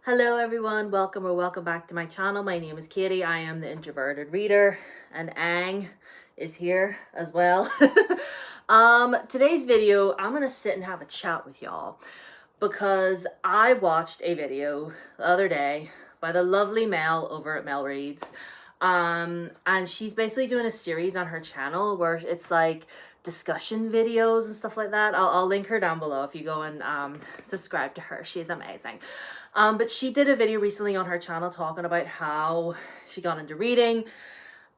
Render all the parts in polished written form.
Hello everyone, welcome back to my channel. My name is Katie. I am the Introverted Reader, and Ang is here as well. Today's video, I'm gonna sit and have a chat with y'all because I watched a video the other day by the lovely Mel over at Mel Reads. And she's basically doing a series on her channel where it's like discussion videos and stuff like that. I'll link her down below if you go and subscribe to her. She's amazing. But she did a video recently on her channel talking about how she got into reading,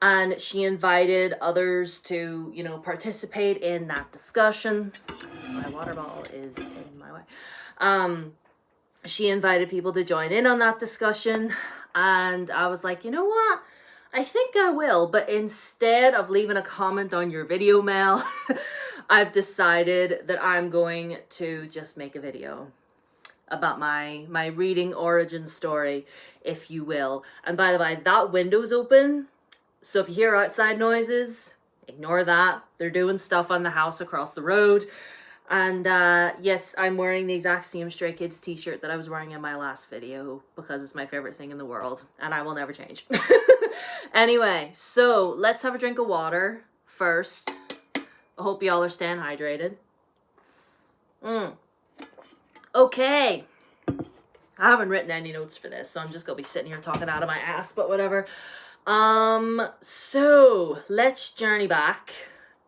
and she invited others to, participate in that discussion. My water bottle is in my way. She invited people to join in on that discussion, and I was like, you know what? I think I will, but instead of leaving a comment on your video, Mel, I've decided that I'm going to just make a video about my reading origin story, if you will. And by the way, that window's open, so if you hear outside noises, ignore that. They're doing stuff on the house across the road. And yes, I'm wearing the exact same Stray Kids t-shirt that I was wearing in my last video because it's my favorite thing in the world and I will never change. Anyway, so let's have a drink of water first. I hope y'all are staying hydrated. Okay. I haven't written any notes for this, so I'm just gonna be sitting here talking out of my ass, but whatever. So let's journey back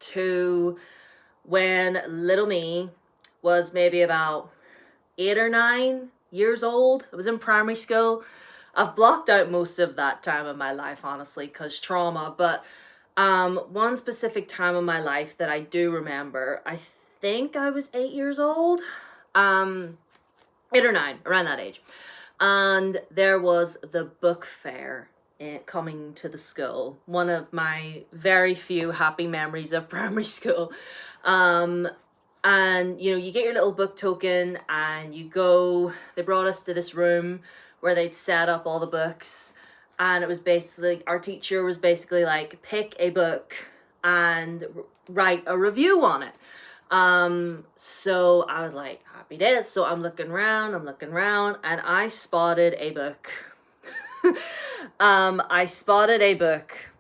to when little me was maybe about 8 or 9 years old. I was in primary school. I've blocked out most of that time of my life, honestly, because trauma, but one specific time of my life that I do remember, I think I was 8 years old, 8 or 9, around that age, and there was the book fair coming to the school, one of my very few happy memories of primary school. And you get your little book token and you go. They brought us to this room where they'd set up all the books, and it was basically, our teacher was basically like, pick a book and write a review on it. So I was like, happy days. So I'm looking around, and I spotted a book. I spotted a book,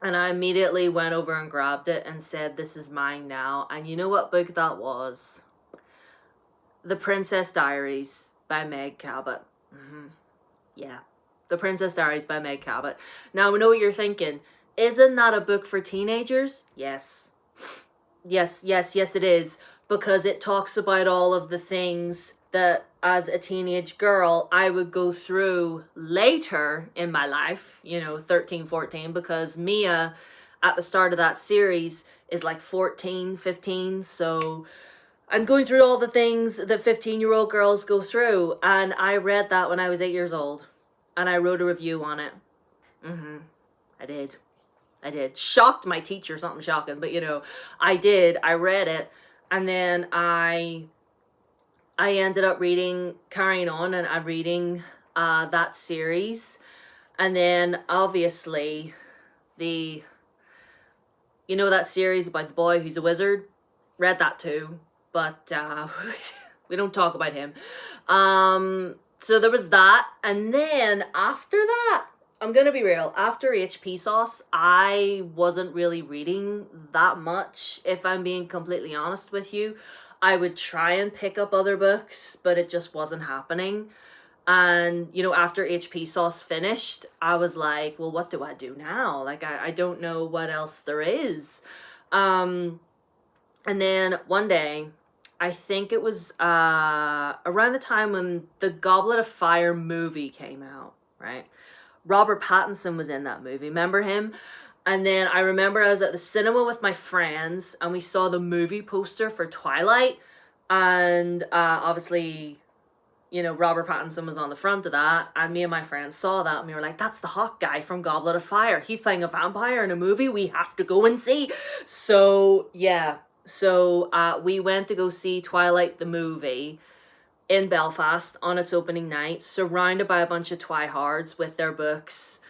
and I immediately went over and grabbed it and said, this is mine now. And you know what book that was? The Princess Diaries by Meg Cabot. Yeah, The Princess Diaries by Meg Cabot. Now, I know what you're thinking. Isn't that a book for teenagers? Yes. Yes, it is. Because it talks about all of the things that as a teenage girl I would go through later in my life, 13, 14, because Mia at the start of that series is like 14, 15, so I'm going through all the things that 15-year-old girls go through, and I read that when I was 8 years old, and I wrote a review on it. I did. Shocked my teacher, something shocking, but I did. I read it, and then I ended up carrying on, and I'm reading that series. And then obviously that series about the boy who's a wizard, read that too, but we don't talk about him. So there was that, and then after that, I'm gonna be real, after HP Sauce, I wasn't really reading that much, if I'm being completely honest with you. I would try and pick up other books, but it just wasn't happening. And, after HP Sauce finished, I was like, well, what do I do now? Like, I don't know what else there is. And then one day, I think it was around the time when the Goblet of Fire movie came out, right? Robert Pattinson was in that movie. Remember him? And then I remember I was at the cinema with my friends, and we saw the movie poster for Twilight. And obviously, Robert Pattinson was on the front of that. And me and my friends saw that, and we were like, that's the hot guy from Goblet of Fire. He's playing a vampire in a movie we have to go and see. So, yeah. So we went to go see Twilight the movie in Belfast on its opening night, surrounded by a bunch of twihards with their books,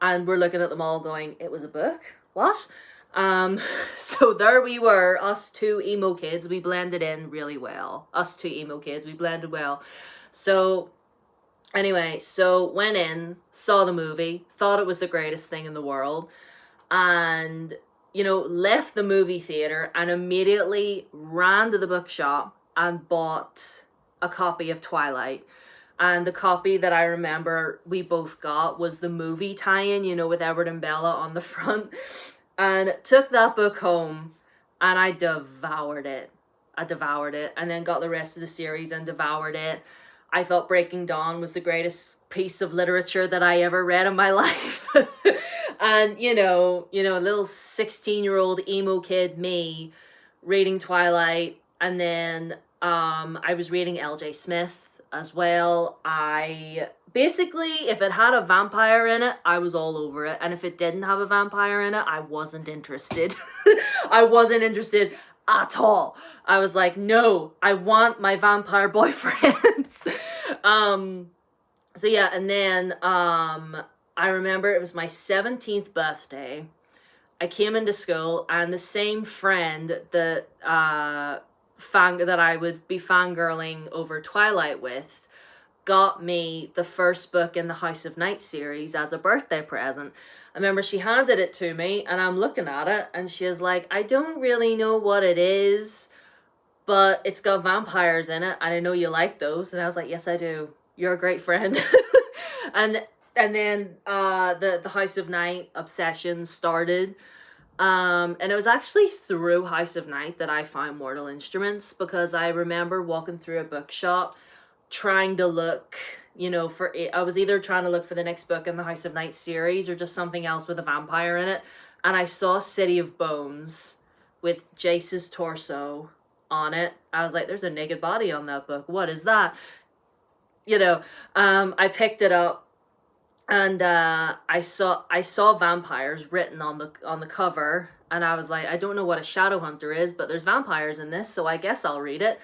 and we're looking at them all going, it was a book? What? So there we were, us two emo kids. We blended in really well. Us two emo kids, we blended well. So Anyway, so went in, saw the movie, thought it was the greatest thing in the world, and, you know, left the movie theater and immediately ran to the bookshop and bought a copy of Twilight. And the copy that I remember we both got was the movie tie-in, you know, with Edward and Bella on the front. And took that book home and I devoured it. I devoured it and then got the rest of the series and devoured it. I thought Breaking Dawn was the greatest piece of literature that I ever read in my life. And little 16-year-old emo kid me reading Twilight, and then I was reading L.J. Smith as well. I basically, if it had a vampire in it, I was all over it, and if it didn't have a vampire in it, I wasn't interested. I wasn't interested at all. I was like, no, I want my vampire boyfriends. So yeah, and then I remember it was my 17th birthday. I came into school and the same friend that that I would be fangirling over Twilight with got me the first book in the House of Night series as a birthday present. I remember she handed it to me and I'm looking at it and she was like, I don't really know what it is, but it's got vampires in it and I know you like those. And I was like, yes, I do. You're a great friend. and then the House of Night obsession started. And it was actually through House of Night that I found Mortal Instruments, because I remember walking through a bookshop trying to look, I was either trying to look for the next book in the House of Night series or just something else with a vampire in it. And I saw City of Bones with Jace's torso on it. I was like, there's a naked body on that book. What is that? I picked it up and I saw vampires written on the cover, and I was like, I don't know what a shadow hunter is, but there's vampires in this, so I guess I'll read it.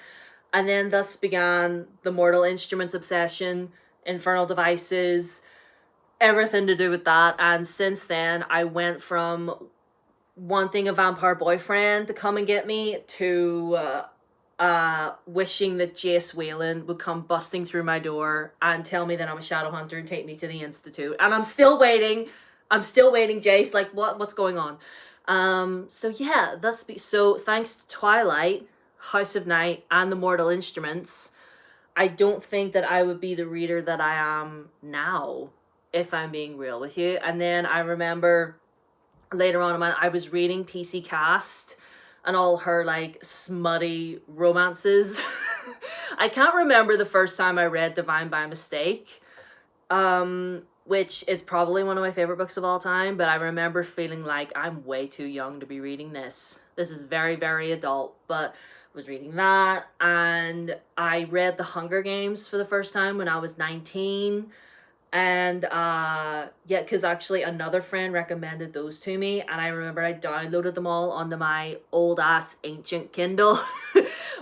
And then thus began the Mortal Instruments obsession, Infernal Devices, everything to do with that. And since then, I went from wanting a vampire boyfriend to come and get me to wishing that Jace Whalen would come busting through my door and tell me that I'm a shadow hunter and take me to the Institute. And I'm still waiting, Jace, like what's going on? So yeah, so thanks to Twilight, House of Night, and the Mortal Instruments, I don't think that I would be the reader that I am now, if I'm being real with you. And then I remember later on I was reading PC Cast and all her like smutty romances. I can't remember the first time I read Divine by Mistake, which is probably one of my favorite books of all time, but I remember feeling like I'm way too young to be reading this. This is very, very adult, but I was reading that, and I read The Hunger Games for the first time when I was 19. And because actually another friend recommended those to me, and I remember I downloaded them all onto my old ass ancient Kindle.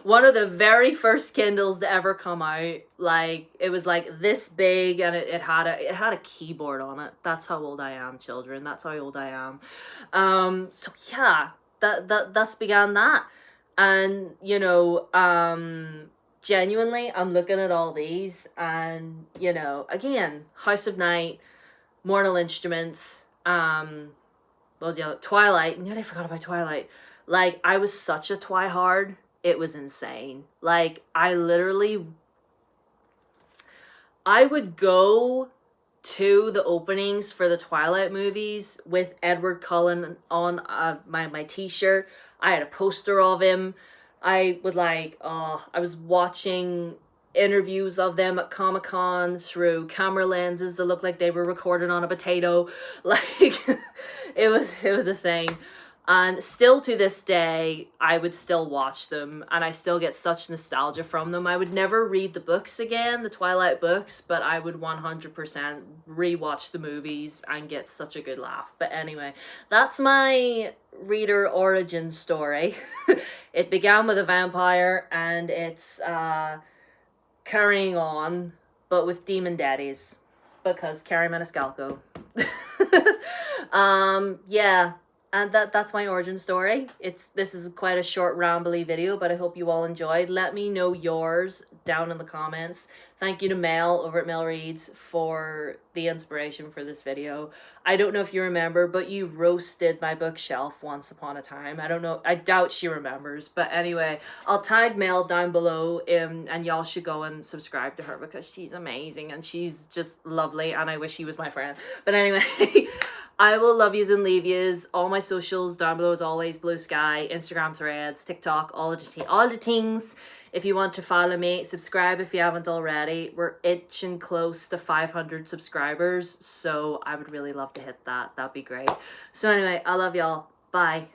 One of the very first Kindles to ever come out. Like, it was like this big, and it had a keyboard on it. That's how old I am, children. That's how old I am. So yeah, thus began that. And genuinely, I'm looking at all these, and again, House of Night, Mortal Instruments, what was the other? Twilight. Nearly forgot about Twilight. Like, I was such a twihard, it was insane. Like, I would go to the openings for the Twilight movies with Edward Cullen on my t-shirt. I had a poster of him. I was watching interviews of them at Comic-Con through camera lenses that looked like they were recorded on a potato. Like, it was a thing. And still to this day, I would still watch them, and I still get such nostalgia from them. I would never read the books again, the Twilight books, but I would 100% rewatch the movies and get such a good laugh. But anyway, that's my reader origin story. It began with a vampire, and it's carrying on, but with demon daddies, because Carrie Maniscalco. Yeah. And that's my origin story. This is quite a short rambly video, but I hope you all enjoyed. Let me know yours down in the comments. Thank you to Mel over at Mel Reads for the inspiration for this video. I don't know if you remember, but you roasted my bookshelf once upon a time. I don't know, I doubt she remembers, but anyway, I'll tag Mel down below, and y'all should go and subscribe to her because she's amazing and she's just lovely, and I wish she was my friend. But anyway, I will love yous and leave yous. All my socials down below as always: Blue Sky, Instagram, Threads, TikTok, all the things. If you want to follow me, subscribe if you haven't already. We're itching close to 500 subscribers, so I would really love to hit that. That'd be great. So anyway, I love y'all. Bye.